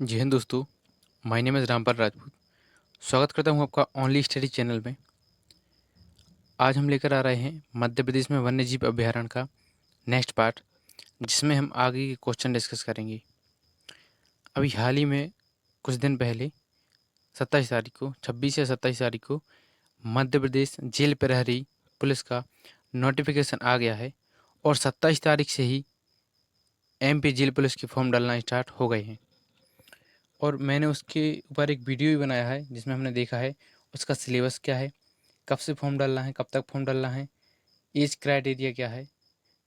जी हाँ दोस्तों, my name is Rampal Rajput. स्वागत करता हूँ आपका ओनली स्टडी चैनल में। आज हम लेकर आ रहे हैं मध्य प्रदेश में वन्यजीव अभयारण्य का नेक्स्ट पार्ट, जिसमें हम आगे के क्वेश्चन डिस्कस करेंगे। अभी हाल ही में कुछ दिन पहले 27 तारीख को 26 या 27 तारीख को मध्य प्रदेश जेल प्रहरी पुलिस का नोटिफिकेशन आ गया है और 27 तारीख से ही एमपी जेल पुलिस के फॉर्म डालना स्टार्ट हो गए हैं। और मैंने उसके ऊपर एक वीडियो भी बनाया है जिसमें हमने देखा है उसका सिलेबस क्या है, कब से फॉर्म डालना है, कब तक फॉर्म डालना है, एज क्राइटेरिया क्या है।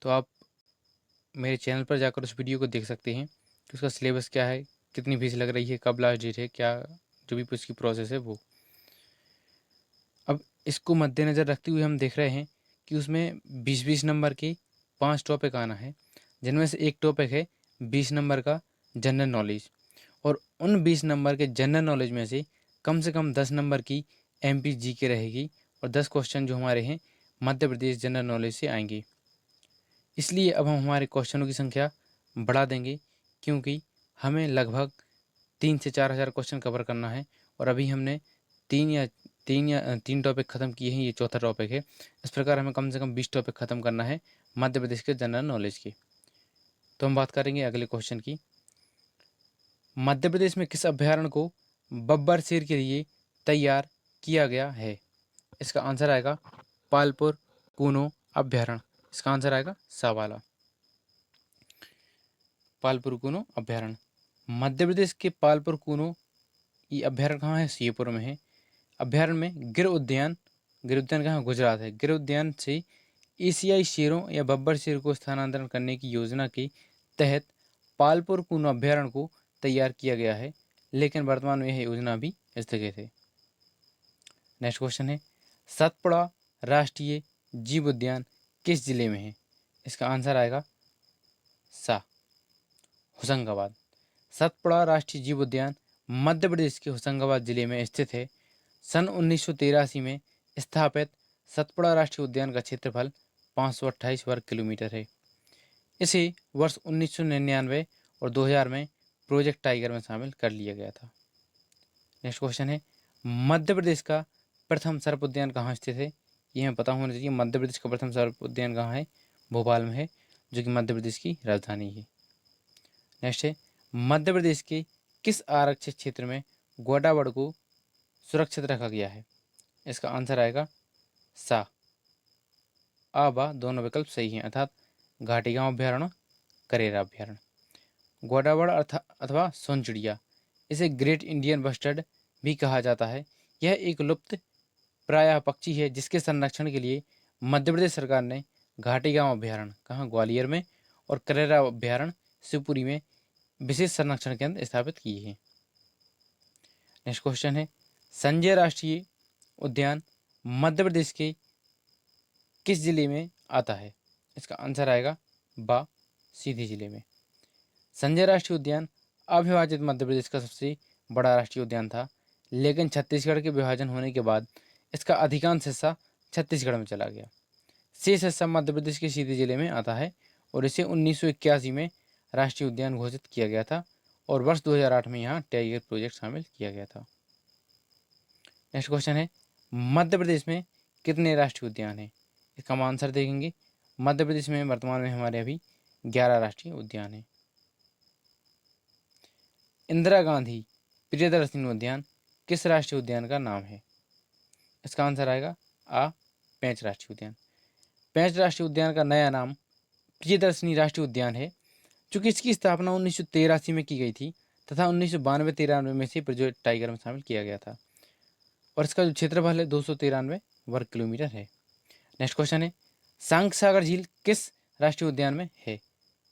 तो आप मेरे चैनल पर जाकर उस वीडियो को देख सकते हैं कि उसका सिलेबस क्या है, कितनी फीस लग रही है, कब लास्ट डेट है, क्या जो भी उसकी प्रोसेस है वो। अब इसको मद्देनज़र रखते हुए हम देख रहे हैं कि उसमें 20-20 नंबर के 5 टॉपिक आना है, जिनमें से एक टॉपिक है 20 नंबर का जनरल नॉलेज। और उन 20 नंबर के जनरल नॉलेज में से कम 10 नंबर की एमपी जीके रहेगी और 10 क्वेश्चन जो हमारे हैं मध्य प्रदेश जनरल नॉलेज से आएंगे। इसलिए अब हम हमारे क्वेश्चनों की संख्या बढ़ा देंगे, क्योंकि हमें लगभग 3 से 4 हज़ार क्वेश्चन कवर करना है और अभी हमने तीन टॉपिक ख़त्म किए हैं, ये चौथा टॉपिक है। इस प्रकार हमें कम से कम 20 टॉपिक ख़त्म करना है मध्य प्रदेश के जनरल नॉलेज की। तो हम बात करेंगे अगले क्वेश्चन की। मध्य प्रदेश में किस अभ्यारण्य को बब्बर शेर के लिए तैयार किया गया है? इसका आंसर आएगा पालपुर कूनो अभ्यारण्य। इसका आंसर आएगा सा वाला, पालपुर कूनो अभ्यारण्य। मध्य प्रदेश के पालपुर कूनो ये अभ्यारण्य कहाँ है? सीएपुर में है। अभ्यारण्य में गिर उद्यान कहाँ? गुजरात है। गिर उद्यान से एशियाई शेरों या बब्बर शेर को स्थानांतरण करने की योजना के तहत पालपुर कूनो अभ्यारण्य को तैयार किया गया है, लेकिन वर्तमान में यह योजना भी स्थगित है। नेक्स्ट क्वेश्चन है, सतपुड़ा राष्ट्रीय जीव उद्यान किस जिले में है? इसका आंसर आएगा सा, होशंगाबाद। सतपुड़ा राष्ट्रीय जीव उद्यान मध्य प्रदेश के होशंगाबाद जिले में स्थित है। सन 1983 में स्थापित सतपुड़ा राष्ट्रीय उद्यान का क्षेत्रफल 528 वर्ग किलोमीटर है। इसे वर्ष 1999 और 2000 में प्रोजेक्ट टाइगर में शामिल कर लिया गया था। नेक्स्ट क्वेश्चन है, मध्य प्रदेश का प्रथम सर्प उद्यान कहाँ स्थित है? ये हमें पता होना चाहिए। मध्य प्रदेश का प्रथम सर्प उद्यान कहाँ है? भोपाल में है, जो कि मध्य प्रदेश की राजधानी है। नेक्स्ट है, मध्य प्रदेश के किस आरक्षित क्षेत्र में गोडावड़ को सुरक्षित रखा गया है? इसका आंसर आएगा सा, आ बा दोनों विकल्प सही हैं, अर्थात घाटीगांव अभ्यारण्य, करेरा अभ्यारण्य। गोडावड़ अथवा सोनचिड़िया, इसे ग्रेट इंडियन बस्टर्ड भी कहा जाता है। यह एक लुप्त प्रायः पक्षी है जिसके संरक्षण के लिए मध्य प्रदेश सरकार ने घाटीगांव अभ्यारण्य कहाँ? ग्वालियर में और करेरा अभ्यारण्य शिवपुरी में विशेष संरक्षण केंद्र स्थापित किए हैं। नेक्स्ट क्वेश्चन है, संजय राष्ट्रीय उद्यान मध्य प्रदेश के किस जिले में आता है? इसका आंसर आएगा बा, सीधी जिले में। संजय राष्ट्रीय उद्यान अविभाजित मध्य प्रदेश का सबसे बड़ा राष्ट्रीय उद्यान था, लेकिन छत्तीसगढ़ के विभाजन होने के बाद इसका अधिकांश हिस्सा छत्तीसगढ़ में चला गया। शेष हिस्सा मध्य प्रदेश के सीधी जिले में आता है और इसे 1981 में राष्ट्रीय उद्यान घोषित किया गया था और वर्ष 2008 में यहाँ टाइगर प्रोजेक्ट शामिल किया गया था। नेक्स्ट क्वेश्चन है, मध्य प्रदेश में कितने राष्ट्रीय उद्यान हैं? इसका हम आंसर देखेंगे। मध्य प्रदेश में वर्तमान में हमारे अभी 11 राष्ट्रीय उद्यान हैं। इंदिरा गांधी प्रियदर्शनी उद्यान किस राष्ट्रीय उद्यान का नाम है? इसका आंसर आएगा आ, पेंच राष्ट्रीय उद्यान। पेंच राष्ट्रीय उद्यान का नया नाम प्रियदर्शनी राष्ट्रीय उद्यान है, चूँकि इसकी स्थापना 1983 में की गई थी तथा 1992-93 में से प्रोजेक्ट टाइगर में शामिल किया गया था और इसका जो क्षेत्रफल है 293 वर्ग किलोमीटर है। नेक्स्ट क्वेश्चन है, सांक सागर झील किस राष्ट्रीय उद्यान में है?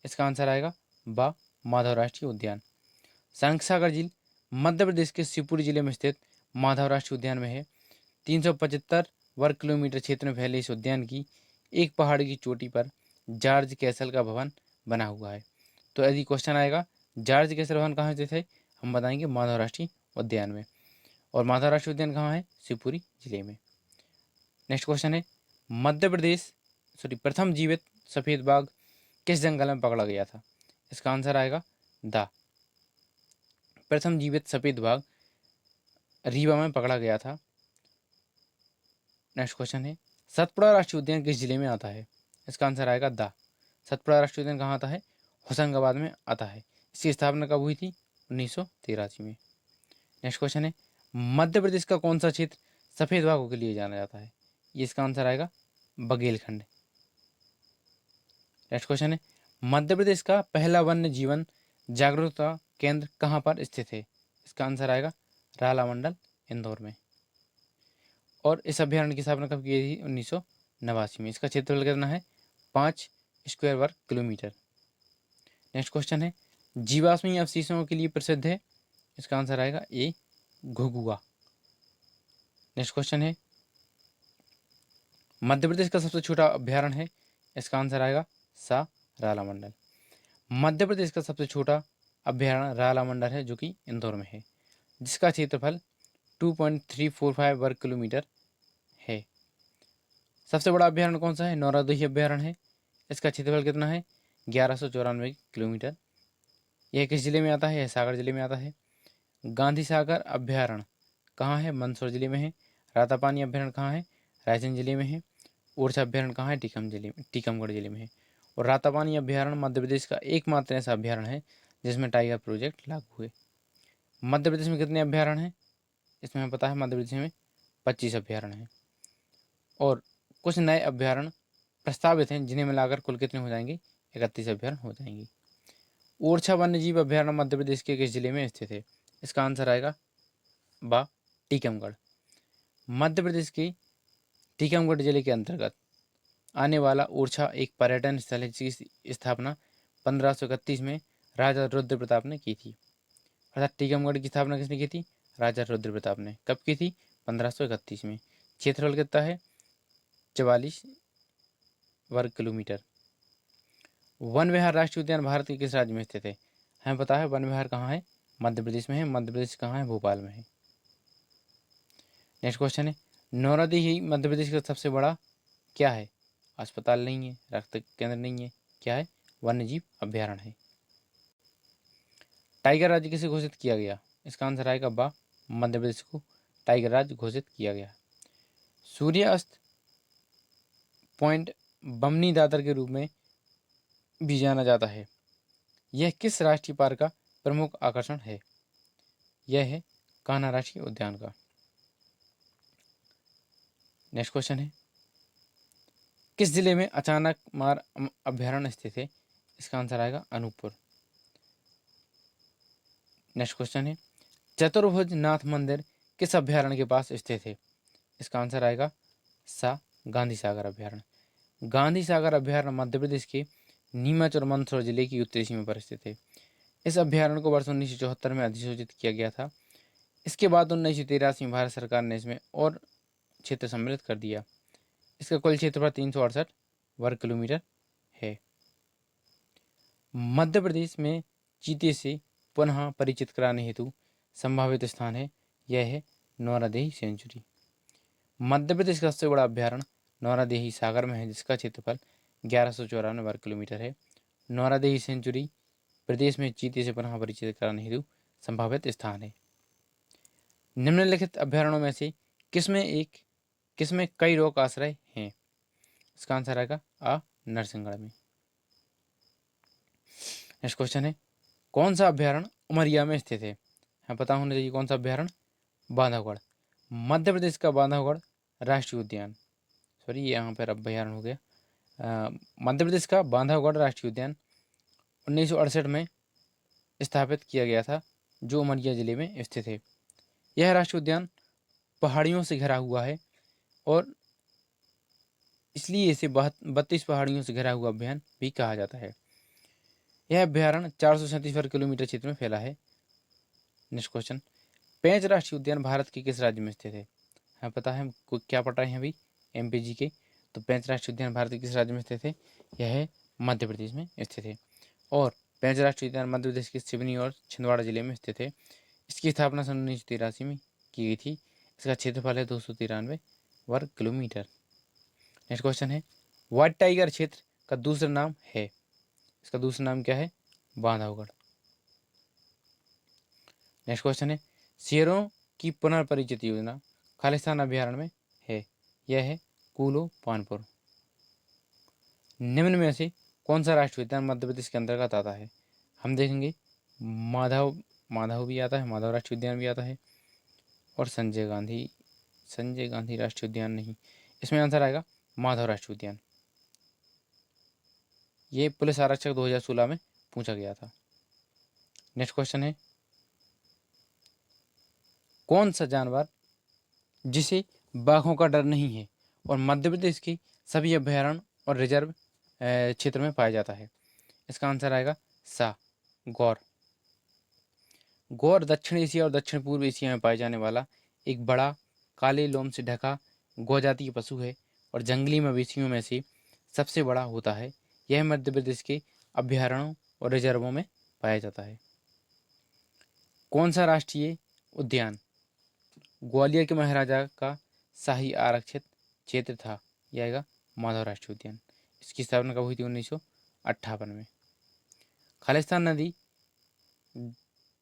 इसका आंसर आएगा बा, माधव राष्ट्रीय उद्यान। सांक सागर झील मध्य प्रदेश के शिवपुरी जिले में स्थित माधव राष्ट्रीय उद्यान में है। 375 वर्ग किलोमीटर क्षेत्र में फैले इस उद्यान की एक पहाड़ की चोटी पर जॉर्ज कैसल का भवन बना हुआ है। तो यदि क्वेश्चन आएगा जॉर्ज कैसल भवन कहाँ स्थित है, हम बताएंगे माधव राष्ट्रीय उद्यान में। और माधव राष्ट्रीय उद्यान कहाँ है? शिवपुरी जिले में। नेक्स्ट क्वेश्चन है, प्रथम जीवित सफ़ेद बाघ किस जंगल में पकड़ा गया था? इसका आंसर आएगा दा, प्रथम जीवित सफेद बाघ रीवा में पकड़ा गया था? नेक्स्ट क्वेश्चन है, सतपुड़ा राष्ट्रीय उद्यान किस जिले में आता है? इसका आंसर आएगा दा। सतपुड़ा राष्ट्रीय उद्यान कहाँ आता है? होशंगाबाद में आता है। इसकी स्थापना कब हुई थी? 1983 में। नेक्स्ट क्वेश्चन है, मध्य प्रदेश का कौन सा क्षेत्र सफेद बाघों के लिए जाना जाता है? ये इसका आंसर आएगा बघेलखंड। नेक्स्ट क्वेश्चन है, मध्य प्रदेश का पहला वन्य जीवन जागरूकता केंद्र कहाँ पर स्थित है? इसका आंसर आएगा राला मंडल, इंदौर में। और इस अभ्यारण्य की स्थापना कब की गई थी? 1989 में। इसका क्षेत्रफल कितना है? 5 स्क्वायर वर्ग किलोमीटर। नेक्स्ट क्वेश्चन है, जीवाश्मी अवशेषों के लिए प्रसिद्ध है? इसका आंसर आएगा ए घुघुआ। नेक्स्ट क्वेश्चन है, मध्य प्रदेश का सबसे छोटा अभ्यारण्य है? इसका आंसर आएगा सा राला मंडल। मध्य प्रदेश का सबसे छोटा अभ्यारण्य राला मंडल है, जो कि इंदौर में है, जिसका क्षेत्रफल 2.345 वर्ग किलोमीटर है। सबसे बड़ा अभ्यारण्य कौन सा है? नौरादोही अभ्यारण्य है। इसका क्षेत्रफल कितना है? 1194 किलोमीटर। यह किस जिले में आता है? यह सागर जिले में आता है। गांधी सागर अभ्यारण्य कहाँ है? मंदसौर जिले में है। रातापानी अभ्यारण्य कहाँ है? रायसेन जिले में है। ओरछा अभ्यारण्य कहाँ है? टीकमगढ़ जिले में है। और रातापानी अभ्यारण्य मध्य प्रदेश का एकमात्र ऐसा अभ्यारण्य है जिसमें टाइगर प्रोजेक्ट लागू हुए। मध्य प्रदेश में कितने अभ्यारण्य हैं? इसमें हमें पता है मध्य प्रदेश में 25 अभ्यारण्य हैं। और कुछ नए अभ्यारण्य प्रस्तावित हैं, जिन्हें मिलाकर कुल कितने हो जाएंगे? 31 अभ्यारण्य हो जाएंगे। ओरछा वन्यजीव अभ्यारण्य मध्य प्रदेश के किस जिले में स्थित है? इसका आंसर आएगा बा टीकमगढ़। मध्य प्रदेश के टीकमगढ़ जिले के अंतर्गत आने वाला ओरछा एक पर्यटन स्थल है, जिसकी स्थापना 1531 में राजा रुद्र प्रताप ने की थी। अर्थात टीकमगढ़ की स्थापना किसने की थी? राजा रुद्र प्रताप ने। कब की थी? 1531 में। क्षेत्रफल कितना है? 44 वर्ग किलोमीटर। वन विहार राष्ट्रीय उद्यान भारत के किस राज्य में स्थित है? हमें पता है वन विहार कहाँ है? मध्य प्रदेश में है। मध्य प्रदेश कहाँ है? भोपाल में है। नेक्स्ट क्वेश्चन है, नौरादीही मध्य प्रदेश का सबसे बड़ा क्या है? अस्पताल नहीं है, रक्त केंद्र नहीं है, क्या है? वन्यजीव अभ्यारण्य है। टाइगर राज्य किसे घोषित किया गया? इसका आंसर आएगा बा मध्य प्रदेश को टाइगर राज्य घोषित किया गया। सूर्यास्त पॉइंट बमनी दादर के रूप में भी जाना जाता है। यह किस राष्ट्रीय पार्क का प्रमुख आकर्षण है? यह है कान्हा राष्ट्रीय उद्यान का। नेक्स्ट क्वेश्चन है, किस जिले में अचानक मार अभ्यारण्य स्थित है? इसका आंसर आएगा अनूपपुर। नेक्स्ट क्वेश्चन है, चतुर्भुज नाथ मंदिर किस अभ्यारण्य के पास स्थित है? इसका आंसर आएगा सा गांधी सागर अभ्यारण्य। गांधी सागर अभ्यारण्य मध्य प्रदेश के नीमच और मंदसौर जिले की उत्तरी सीमा पर स्थित है। इस अभ्यारण्य को वर्ष 1974 में अधिसूचित किया गया था। इसके बाद 1983 में भारत सरकार ने इसमें और क्षेत्र सम्मिलित कर दिया। इसका कुल क्षेत्रफल 368 वर्ग किलोमीटर है। मध्य प्रदेश में चीते से पुनः परिचित कराने हेतु संभावित स्थान है, यह है नौरादेही सेंचुरी। मध्य प्रदेश का सबसे बड़ा अभ्यारण्य नौरादेही सागर में है, जिसका क्षेत्रफल 1194 वर्ग किलोमीटर है। नौरादेही सेंचुरी प्रदेश में चीते से पुनः परिचित कराने हेतु संभावित स्थान है। निम्नलिखित अभ्यारण्यों में से किसमें कई रोक आश्रय हैं? इसका आंसर आएगा आ नरसिंहगढ़ में। नेक्स्ट क्वेश्चन है, कौन सा अभ्यारण्य उमरिया में स्थित है? हमें पता होना चाहिए कौन सा अभ्यारण्य? बांधवगढ़। मध्य प्रदेश का बांधवगढ़ राष्ट्रीय उद्यान, सॉरी ये यहाँ पर अभ्यारण्य हो गया। मध्य प्रदेश का बांधवगढ़ राष्ट्रीय उद्यान 1968 में स्थापित किया गया था, जो उमरिया जिले में स्थित है। यह राष्ट्रीय उद्यान पहाड़ियों से घिरा हुआ है और इसलिए इसे 32 पहाड़ियों से घिरा हुआ अभ्यारण्य भी कहा जाता है। यह अभ्यारण्य 437 वर्ग किलोमीटर क्षेत्र में फैला है। नेक्स्ट क्वेश्चन, पेंच राष्ट्रीय उद्यान भारत के किस राज्य में स्थित है? हमें पता है, हम क्या पढ़ रहे हैं अभी एमपीजी के, तो पेंच राष्ट्रीय उद्यान भारत के किस राज्य में स्थित है? यह है मध्य प्रदेश में स्थित है। और पेंच राष्ट्रीय उद्यान मध्य प्रदेश के सिवनी और छिंदवाड़ा जिले में स्थित है। इसकी स्थापना सन 1983 में की गई थी। इसका क्षेत्रफल है 293 वर्ग किलोमीटर। नेक्स्ट क्वेश्चन है, व्हाइट टाइगर क्षेत्र का दूसरा नाम है? इसका दूसरा नाम क्या है? बांधवगढ़। नेक्स्ट क्वेश्चन है, शेरों की पुनर्परिचित योजना खालिस्तान अभ्यारण्य में है, यह है कूलो पानपुर। निम्न में से कौन सा राष्ट्रीय उद्यान मध्य प्रदेश के अंतर्गत आता है? हम देखेंगे माधव भी आता है, माधव राष्ट्रीय उद्यान भी आता है, और संजय गांधी राष्ट्रीय उद्यान नहीं, इसमें आंसर आएगा माधव राष्ट्रीय उद्यान। ये पुलिस आरक्षक 2016 में पूछा गया था। नेक्स्ट क्वेश्चन है, कौन सा जानवर जिसे बाघों का डर नहीं है और मध्य प्रदेश के सभी अभयारण्य और रिजर्व क्षेत्र में पाया जाता है? इसका आंसर आएगा सा, गौर। गौर दक्षिण एशिया और दक्षिण पूर्व एशिया में पाए जाने वाला एक बड़ा काले लोम से ढका गौजातीय पशु है और जंगली मवेशियों में से सबसे बड़ा होता है। यह मध्य प्रदेश के अभयारण्यों और रिजर्वों में पाया जाता है। कौन सा राष्ट्रीय उद्यान ग्वालियर के महाराजा का शाही आरक्षित क्षेत्र था? यह आएगा माधव राष्ट्रीय उद्यान। इसकी स्थापना कब हुई थी? 1958 में।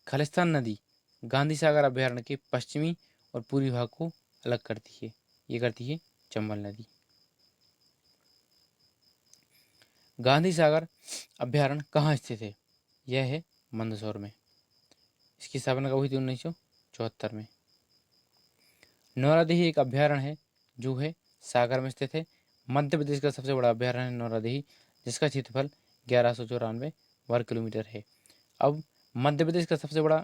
खालिस्तान नदी गांधी सागर अभयारण्य के पश्चिमी और पूर्वी भाग को अलग करती है, ये करती है चंबल नदी। गांधी सागर अभयारण्य कहाँ स्थित है? यह है मंदसौर में। इसकी स्थापना कब हुई थी? 1974 में। नौरादेही एक अभयारण्य है जो है सागर में स्थित है। मध्य प्रदेश का सबसे बड़ा अभयारण्य है नौरादेही, जिसका क्षेत्रफल 1194 वर्ग किलोमीटर है। अब मध्य प्रदेश का सबसे बड़ा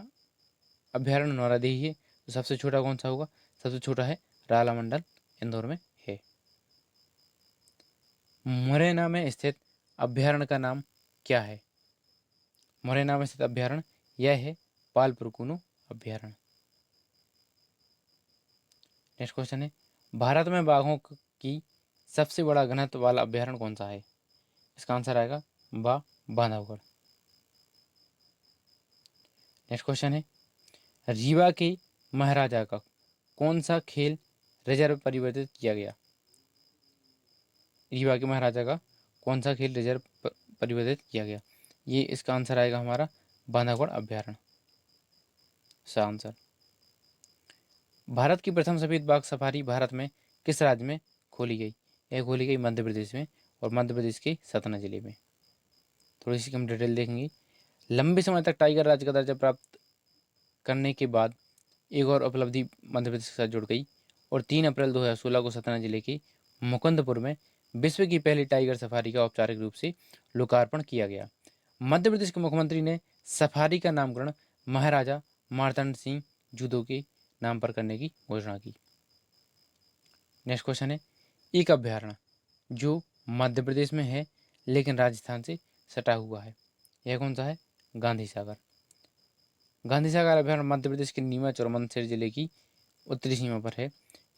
अभयारण्य नौरादेही है, तो सबसे छोटा कौन सा होगा? सबसे छोटा है राला मंडल, इंदौर में है। मुरैना में स्थित अभयारण्य का नाम क्या है? मुरैना में स्थित अभयारण्य यह है पालपुर कूनो अभयारण्य। नेक्स्ट क्वेश्चन है, भारत में बाघों की सबसे बड़ा घनत्व वाला अभयारण्य कौन सा है? इसका आंसर आएगा बांधवगढ़। नेक्स्ट क्वेश्चन है, रीवा के महाराजा का कौन सा खेल रिजर्व परिवर्तित किया गया? रीवा के महाराजा का कौन सा खेल रिजर्व परिवर्तित किया गया? ये इसका आंसर आएगा हमारा बांधवगढ़ अभयारण्य, सा आंसर। भारत की प्रथम सफेद बाघ सफारी भारत में किस राज्य में खोली गई? यह खोली गई मध्य प्रदेश में, और मध्य प्रदेश के सतना जिले में। थोड़ी सी हम डिटेल देखेंगे। लंबे समय तक टाइगर राज्य का दर्जा प्राप्त करने के बाद एक और उपलब्धि मध्य प्रदेश के साथ जुड़ गई, और 3 अप्रैल 2016 को सतना जिले के मुकुंदपुर में विश्व की पहली टाइगर सफारी का औपचारिक रूप से लोकार्पण किया गया। मध्य प्रदेश के मुख्यमंत्री ने सफारी का नामकरण महाराजा मार्तंड सिंह जूदो के नाम पर करने की घोषणा की। नेक्स्ट क्वेश्चन है, एक अभयारण्य जो मध्य प्रदेश में है लेकिन राजस्थान से सटा हुआ है, यह कौन सा है? गांधी सागर। गांधी सागर अभयारण्य मध्य प्रदेश के नीमच और मंदसौर जिले की उत्तरी सीमा पर है।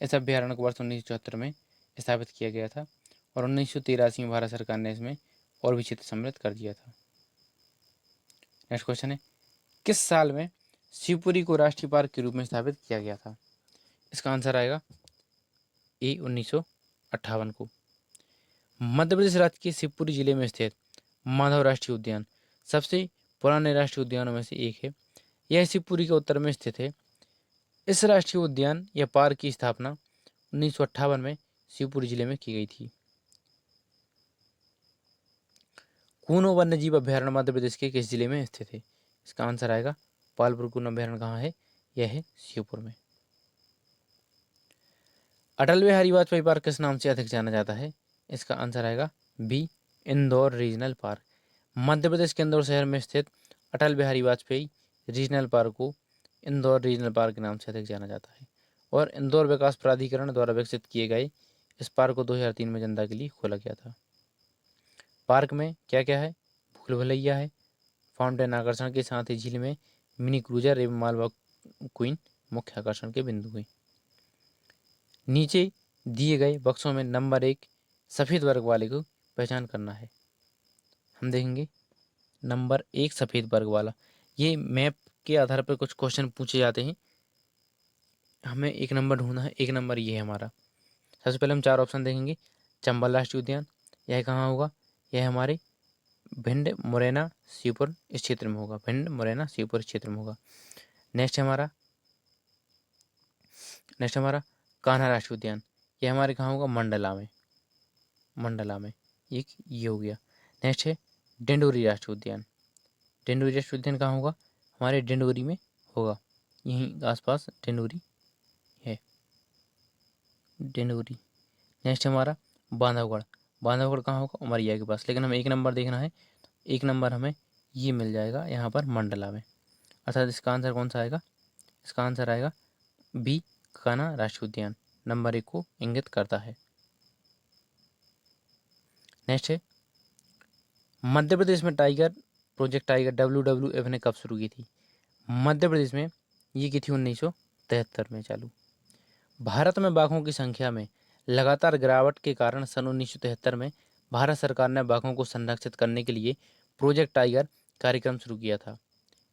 इस अभयारण्य को वर्ष 1974 में स्थापित किया गया था, और 1983 में भारत सरकार ने इसमें और भी क्षेत्र सम्मिलित कर दिया था। नेक्स्ट क्वेश्चन है, किस साल में शिवपुरी को राष्ट्रीय पार्क के रूप में स्थापित किया गया था? इसका आंसर आएगा ए 1958 को। मध्य प्रदेश राज्य के शिवपुरी जिले में स्थित माधव राष्ट्रीय उद्यान सबसे पुराने राष्ट्रीय उद्यानों में से एक है। यह शिवपुरी के उत्तर में स्थित है। इस राष्ट्रीय उद्यान या पार्क की स्थापना 1958 में शिवपुरी जिले में की गई थी। कूनो वन्यजीव अभयारण्य मध्य प्रदेश के किस जिले में स्थित है? इसका आंसर आएगा पालपुर कूनो अभयारण्य कहाँ है? यह है शिवपुर में। अटल बिहारी वाजपेयी पार्क किस नाम से अधिक जाना जाता है? इसका आंसर आएगा B, Indore regional park. Madhya Pradesh के इंदौर शहर में स्थित अटल बिहारी वाजपेयी रीजनल पार्क को इंदौर रीजनल पार्क के नाम से अधिक जाना जाता है, और इंदौर विकास प्राधिकरण द्वारा विकसित किए गए इस पार्क को 2003 में जनता के लिए खोला गया था। पार्क में क्या क्या है? भूल भुलैया है, फाउंटेन आकर्षण के साथ ही झील में मिनी क्रूजर एवं मालवा क्वीन मुख्य आकर्षण के बिंदु हैं। नीचे दिए गए बक्सों में नंबर 1 सफ़ेद वर्ग वाले को पहचान करना है। हम देखेंगे नंबर 1 सफ़ेद वर्ग वाला, ये मैप के आधार पर कुछ क्वेश्चन पूछे जाते हैं, हमें एक नंबर ढूंढना है। एक नंबर ये है हमारा। सबसे पहले हम 4 ऑप्शन देखेंगे। चंबल राष्ट्रीय उद्यान, यह कहाँ होगा? यह हमारे भिंड मुरैना शिवपुर इस क्षेत्र में होगा। भिंड मुरैना शिवपुर इस क्षेत्र में होगा। नेक्स्ट हमारा कान्हा राष्ट्रीय उद्यान, ये हमारे कहाँ होगा, मंडला में एक ये हो गया। नेक्स्ट है डिंडोरी राष्ट्रीय उद्यान, डिंडोरी राष्ट्रीय उद्यान कहाँ होगा, हमारे डिंडोरी में होगा, यहीं आसपास डिंडोरी है, डिंडोरी। नेक्स्ट हमारा बांधवगढ़, बांधवगढ़ कहाँ होगा, उमरिया के पास, लेकिन हमें एक नंबर देखना है, एक नंबर हमें ये मिल जाएगा यहाँ पर मंडला में, अर्थात इसका आंसर कौन सा आएगा, इसका आंसर आएगा बी, कान्हा राष्ट्रीय उद्यान, नंबर 1 को इंगित करता है। नेक्स्ट है मध्य प्रदेश में प्रोजेक्ट टाइगर WWF ने कब शुरू की थी, मध्य प्रदेश में ये की थी 1973 में चालू। भारत में बाघों की संख्या में लगातार गिरावट के कारण सन 1973 में भारत सरकार ने बाघों को संरक्षित करने के लिए प्रोजेक्ट टाइगर कार्यक्रम शुरू किया था।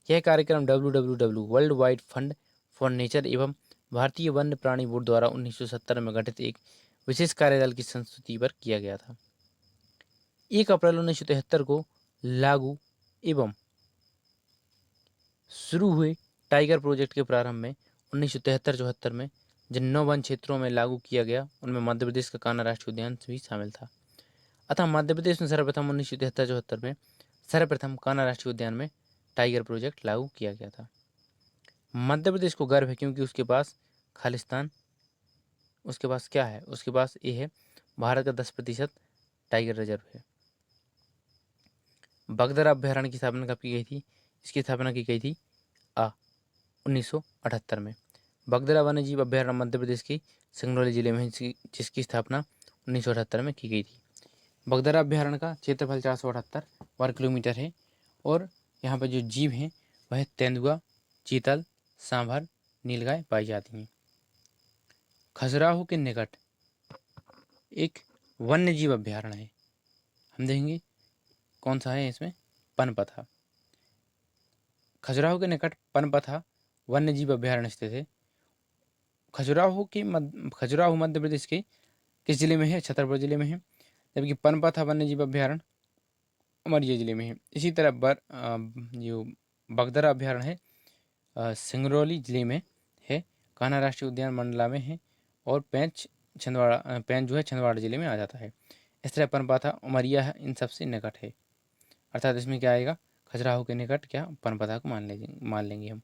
यह कार्यक्रम WWW world wide fund for nature एवं भारतीय वन्य प्राणी बोर्ड द्वारा 1970 में गठित एक विशेष कार्यदल की संस्तुति पर किया गया था। 1 अप्रैल 1973 को लागू एवं शुरू हुए टाइगर प्रोजेक्ट के प्रारंभ में 1973-74 में जिन 9 वन क्षेत्रों में लागू किया गया उनमें मध्य प्रदेश का कान्हा राष्ट्रीय उद्यान भी शामिल था। अतः मध्य प्रदेश में सर्वप्रथम 1973-74 में सर्वप्रथम कान्हा राष्ट्रीय उद्यान में टाइगर प्रोजेक्ट लागू किया गया था। मध्य प्रदेश को गर्व है क्योंकि उसके पास खालिस्तान, उसके पास क्या है, उसके पास ये है भारत का 10% टाइगर रिजर्व है। बगदरा अभ्यारण्य की स्थापना कब की गई थी, इसकी स्थापना की गई थी 1978 में। बगदरा वन्यजीव अभ्यारण्य मध्य प्रदेश के सिंगरौली जिले में जिसकी स्थापना 1978 में की गई थी। बगदरा अभ्यारण्य का क्षेत्रफल 478 वर्ग किलोमीटर है और यहाँ पर जो जीव हैं वह तेंदुआ, चीतल, सांभर, नीलगाय पाई जाती हैं। खजुराहो के निकट एक वन्य जीव अभ्यारण्य है, हम देखेंगे कौन सा है, इसमें पनपथा। खजुराहो के निकट पनपथा वन्य जीव अभ्यारण्य स्थित है। खजुराहो मध्य प्रदेश के किस जिले में है, छतरपुर जिले में है, जबकि पनपथा वन्य जीव अभ्यारण्य उमरिया जिले में है। इसी तरह जो बगदरा अभ्यारण्य है सिंगरौली जिले में है, कान्हा राष्ट्रीय उद्यान मंडला में है और पेंच जो है छिंदवाड़ा जिले में आ जाता है। इस तरह पनपथा उमरिया है, इन सबसे निकट है, अर्थात इसमें क्या आएगा, खजुराहो के निकट क्या पनपथा को मान लेंगे हम।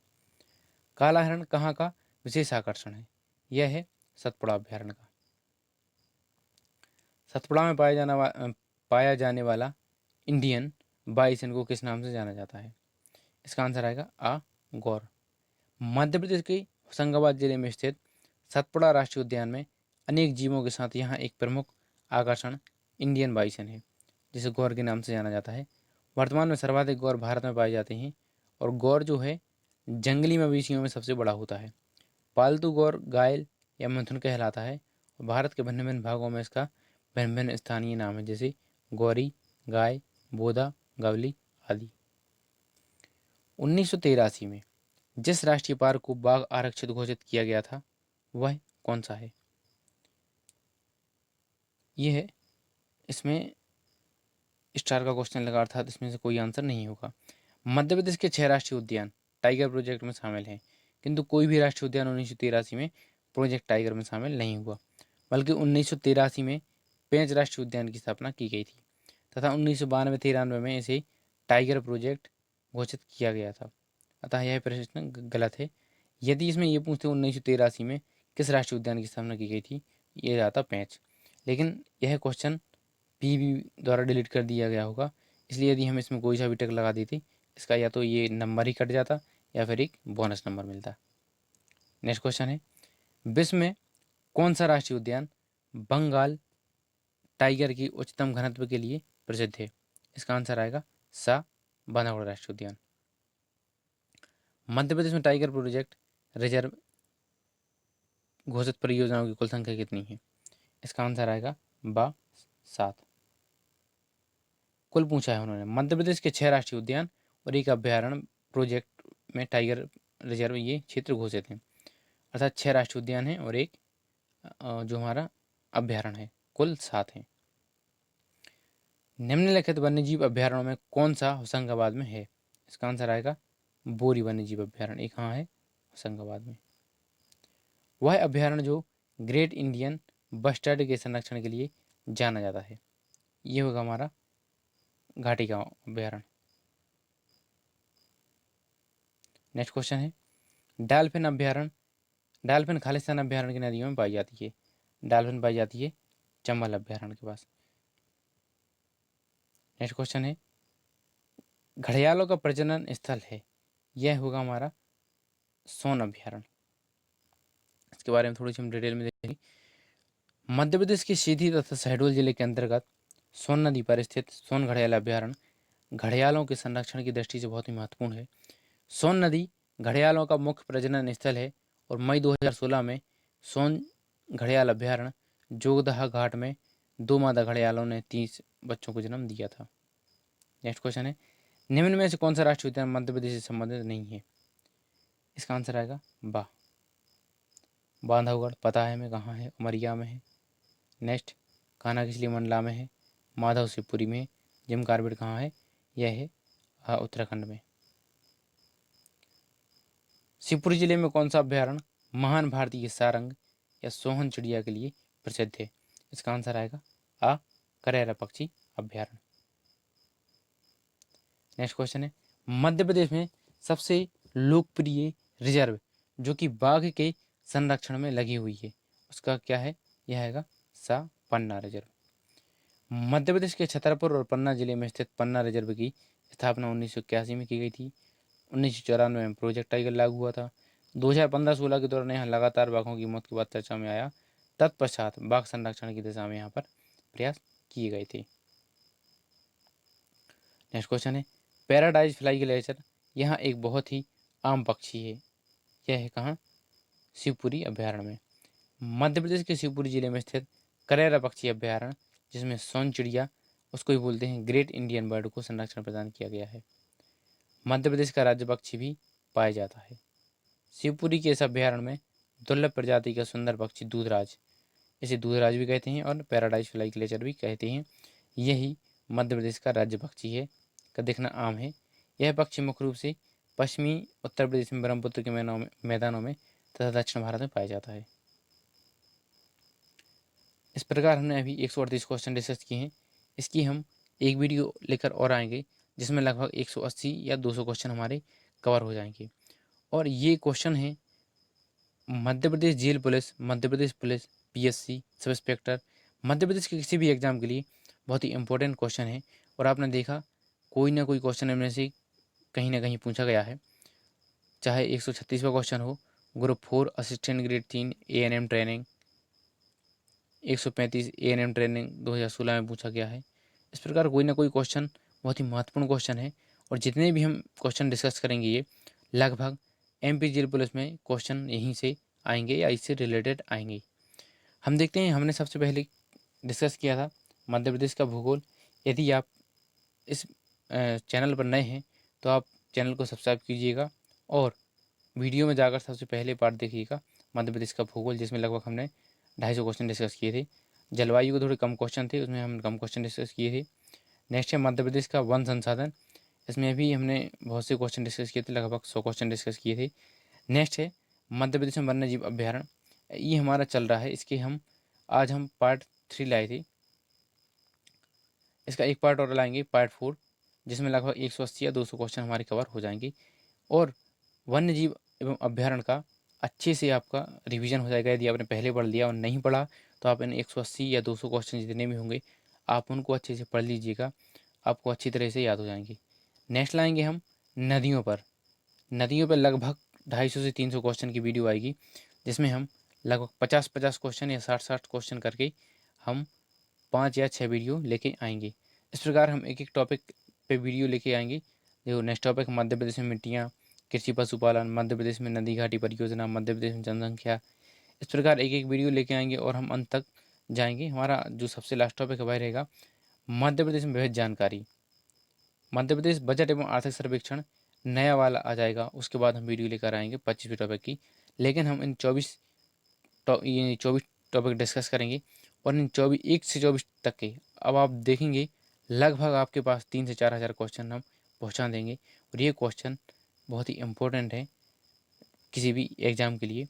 काला हिरण कहाँ का विशेष आकर्षण है, यह है सतपुड़ा अभ्यारण्य का। सतपुड़ा में पाया जाने वाला इंडियन बाइसन को किस नाम से जाना जाता है, इसका आंसर आएगा गौर। मध्य प्रदेश के होशंगाबाद जिले में स्थित सतपुड़ा राष्ट्रीय उद्यान में अनेक जीवों के साथ यहाँ एक प्रमुख आकर्षण इंडियन बाइसन है, जिसे गौर के नाम से जाना जाता है। वर्तमान में सर्वाधिक गौर भारत में पाए जाते हैं और गौर जो है जंगली मवेशियों में सबसे बड़ा होता है। पालतू गौर घायल या मिथुन कहलाता है और भारत के भिन्न भिन्न भागों में इसका भिन्न भिन्न स्थानीय नाम है, जैसे गौरी, गाय, बोधा, गवली आदि। 1983 में जिस राष्ट्रीय पार्क को बाघ आरक्षित घोषित किया गया था वह कौन सा है, यह है, इसमें स्टार का क्वेश्चन लगा, अर्थात इसमें से कोई आंसर नहीं होगा। मध्य प्रदेश के 6 राष्ट्रीय उद्यान टाइगर प्रोजेक्ट में शामिल हैं, किंतु कोई भी राष्ट्रीय उद्यान 1983 में प्रोजेक्ट टाइगर में शामिल नहीं हुआ, बल्कि 1983 में पेंच राष्ट्रीय उद्यान की स्थापना की गई थी तथा 1992-93 में इसे टाइगर प्रोजेक्ट घोषित किया गया था। अतः यह प्रश्न गलत है। यदि इसमें ये पूछते 1983 में किस राष्ट्रीय उद्यान की स्थापना की गई थी, ये जाता पेंच, लेकिन यह क्वेश्चन पीवी द्वारा डिलीट कर दिया गया होगा, इसलिए यदि हम इसमें कोई सा भी टिक लगा देते इसका या तो ये नंबर ही कट जाता या फिर एक बोनस नंबर मिलता। नेक्स्ट क्वेश्चन है, विश्व में कौन सा राष्ट्रीय उद्यान बंगाल टाइगर की उच्चतम घनत्व के लिए प्रसिद्ध है, इसका आंसर आएगा बांधवगढ़ राष्ट्रीय उद्यान। मध्य प्रदेश में टाइगर प्रोजेक्ट रिजर्व घोषित परियोजनाओं की कुल संख्या कितनी है, इसका आंसर आएगा 7। कुल पूछा है उन्होंने मध्य प्रदेश के 6 राष्ट्रीय उद्यान और एक अभ्यारण्य प्रोजेक्ट में टाइगर रिजर्व ये क्षेत्र घोषित हैं, अर्थात 6 राष्ट्रीय उद्यान हैं और एक जो हमारा अभ्यारण्य है, कुल 7 हैं। निम्नलिखित वन्यजीव अभ्यारण्यों में कौन सा होशंगाबाद में है, इसका आंसर आएगा बोरी वन्यजीव अभ्यारण्य, एक कहाँ है, होशंगाबाद में। वह अभ्यारण्य जो ग्रेट इंडियन बस्टर्ड के संरक्षण के लिए जाना जाता है, ये होगा हमारा घाटी गांव अभ्यारण्य। नेक्स्ट क्वेश्चन है डॉल्फिन अभ्यारण्य। डॉल्फिन खालिस्तान अभ्यारण्य की नदियों में पाई जाती है। डॉल्फिन पाई जाती है चंबल अभ्यारण्य के पास। नेक्स्ट क्वेश्चन है घड़ियालों का प्रजनन स्थल है, यह होगा हमारा सोन अभ्यारण्य। इसके बारे में थोड़ी सी हम डिटेल में देखेंगे। मध्य प्रदेश के सीधी तथा शहडोल जिले के अंतर्गत सोन नदी पर स्थित सोन घड़ियाल अभ्यारण्य घड़ियालों के संरक्षण की दृष्टि से बहुत ही महत्वपूर्ण है। सोन नदी घड़ियालों का मुख्य प्रजनन स्थल है और मई 2016 में सोन घड़ियाल अभ्यारण्य जोगदह घाट में 2 मादा घड़ियालों ने 30 बच्चों को जन्म दिया था। नेक्स्ट क्वेश्चन है निम्न में से कौन सा राष्ट्रीय उद्यान मध्य प्रदेश से संबंधित नहीं है? इसका आंसर आएगा बांधवगढ़, पता है हमें कहाँ है, उमरिया में है। नेक्स्ट कान्हा किसली मंडला में है, माधव शिवपुरी में। जिम कार्बेट कहाँ है, यह है उत्तराखंड में। शिवपुरी जिले में कौन सा अभ्यारण्य महान भारतीय सारंग या सोहन चिड़िया के लिए प्रसिद्ध है? इसका आंसर आएगा करेरा पक्षी अभ्यारण्य। नेक्स्ट क्वेश्चन है मध्य प्रदेश में सबसे लोकप्रिय रिजर्व जो कि बाघ के संरक्षण में लगी हुई है, उसका क्या है? यह है पन्ना रिजर्व। मध्य प्रदेश के छतरपुर और पन्ना जिले में स्थित पन्ना रिजर्व की स्थापना 1981 में की गई थी। 1994 में प्रोजेक्ट टाइगर लागू हुआ था। 2015-16 के दौरान यहाँ लगातार बाघों की मौत की बात चर्चा में आया। तत्पश्चात बाघ संरक्षण की दिशा में यहाँ पर प्रयास किए गए थे। नेक्स्ट क्वेश्चन है पैराडाइज फ्लाई ग्लेशियर यहाँ एक बहुत ही आम पक्षी है, यह है कहाँ? शिवपुरी अभ्यारण्य में। मध्य प्रदेश के शिवपुरी जिले में स्थित करेरा पक्षी अभ्यारण्य जिसमें सोन चिड़िया उसको ही बोलते हैं ग्रेट इंडियन बर्ड को संरक्षण प्रदान किया गया है। मध्य प्रदेश का राज्य पक्षी भी पाया जाता है। शिवपुरी के इस अभ्यारण्य में दुर्लभ प्रजाति का सुंदर पक्षी दूधराज, इसे दूधराज भी कहते हैं और पैराडाइज फ्लाई ग्लेशियर भी कहते हैं, यही मध्य प्रदेश का राज्य पक्षी है, का देखना आम है। यह पक्षी मुख्य रूप से पश्चिमी उत्तर प्रदेश में ब्रह्मपुत्र के मैदानों में तथा दक्षिण भारत में पाया जाता है। इस प्रकार हमने अभी 138 क्वेश्चन डिस्कस किए हैं। इसकी हम एक वीडियो लेकर और आएंगे जिसमें लगभग 180 या 200 क्वेश्चन हमारे कवर हो जाएंगे। और ये क्वेश्चन है Madhya Pradesh jail police, Madhya Pradesh police, PSC, sub inspector, Madhya Pradesh के किसी भी एग्जाम के लिए बहुत ही इंपॉर्टेंट क्वेश्चन है। और आपने देखा कोई ना कोई क्वेश्चन इनमें से कहीं ना कहीं पूछा गया है, चाहे 136वां क्वेश्चन हो group 4 assistant grade 3 ANM training, 135 ANM training 2016 में पूछा गया है। इस प्रकार कोई ना कोई क्वेश्चन बहुत ही महत्वपूर्ण क्वेश्चन है। और जितने भी हम क्वेश्चन डिस्कस करेंगे ये लगभग एमपी जेल पुलिस में क्वेश्चन यहीं से आएंगे या इससे रिलेटेड आएंगे। हम देखते हैं हमने सबसे पहले डिस्कस किया था मध्य प्रदेश का भूगोल। यदि आप इस चैनल पर नए हैं तो आप चैनल को सब्सक्राइब कीजिएगा और वीडियो में जाकर सबसे पहले पार्ट देखिएगा मध्य प्रदेश का भूगोल, जिसमें लगभग हमने 250 क्वेश्चन डिस्कस किए थे। जलवायु के थोड़े कम क्वेश्चन थे, उसमें हम कम क्वेश्चन डिस्कस किए थे। नेक्स्ट है मध्य प्रदेश का वन संसाधन, इसमें भी हमने बहुत से क्वेश्चन डिस्कस किए थे, लगभग 100 क्वेश्चन डिस्कस किए थे। नेक्स्ट है मध्य प्रदेश में वन्य जीव अभ्यारण्य, ये हमारा चल रहा है, इसके आज हम पार्ट 3 लाए थे। इसका एक पार्ट और लाएंगे पार्ट 4, जिसमें लगभग 180 या 200 क्वेश्चन हमारे कवर हो जाएंगे। और वन्य जीव एवं अभ्यारण्य का अच्छे से आपका रिवीजन हो जाएगा। यदि आपने पहले पढ़ लिया और नहीं पढ़ा तो आप इन 180 या 200 क्वेश्चन जितने भी होंगे आप उनको अच्छे से पढ़ लीजिएगा, आपको अच्छी तरह से याद हो जाएंगे। नेक्स्ट लाएंगे हम नदियों पर। नदियों पर लगभग 250 से 300 क्वेश्चन की वीडियो आएगी, जिसमें हम लगभग 50-50 क्वेश्चन या 60-60 क्वेश्चन करके हम 5 या 6 वीडियो लेके आएंगे। इस प्रकार हम एक एक टॉपिक पे वीडियो लेके आएंगे। देखो नेक्स्ट टॉपिक मध्य प्रदेश में मिट्टियाँ, कृषि पशुपालन, मध्य प्रदेश में नदी घाटी परियोजना, मध्य प्रदेश में जनसंख्या। इस प्रकार एक एक वीडियो लेके आएंगे और हम अंत तक जाएंगे। हमारा जो सबसे लास्ट टॉपिक वह रहेगा मध्य प्रदेश में विविध जानकारी। मध्य प्रदेश बजट एवं आर्थिक सर्वेक्षण नया वाला आ जाएगा, उसके बाद हम वीडियो लेकर आएंगे 25वें टॉपिक की। लेकिन हम इन 24 टॉपिक डिस्कस करेंगे और इन 1 से 24 तक के अब आप देखेंगे लगभग आपके पास 3 से 4 हज़ार क्वेश्चन हम पहुँचा देंगे। और ये क्वेश्चन बहुत ही इम्पोर्टेंट है किसी भी एग्ज़ाम के लिए।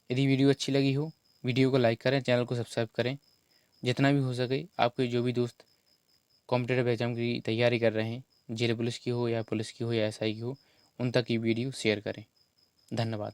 यदि वीडियो अच्छी लगी हो, वीडियो को लाइक करें, चैनल को सब्सक्राइब करें। जितना भी हो सके आपके जो भी दोस्त कॉम्पिटिटिव एग्ज़ाम की तैयारी कर रहे हैं, जेल पुलिस की हो या पुलिस की हो या एसआई की हो, उन तक ये वीडियो शेयर करें। धन्यवाद।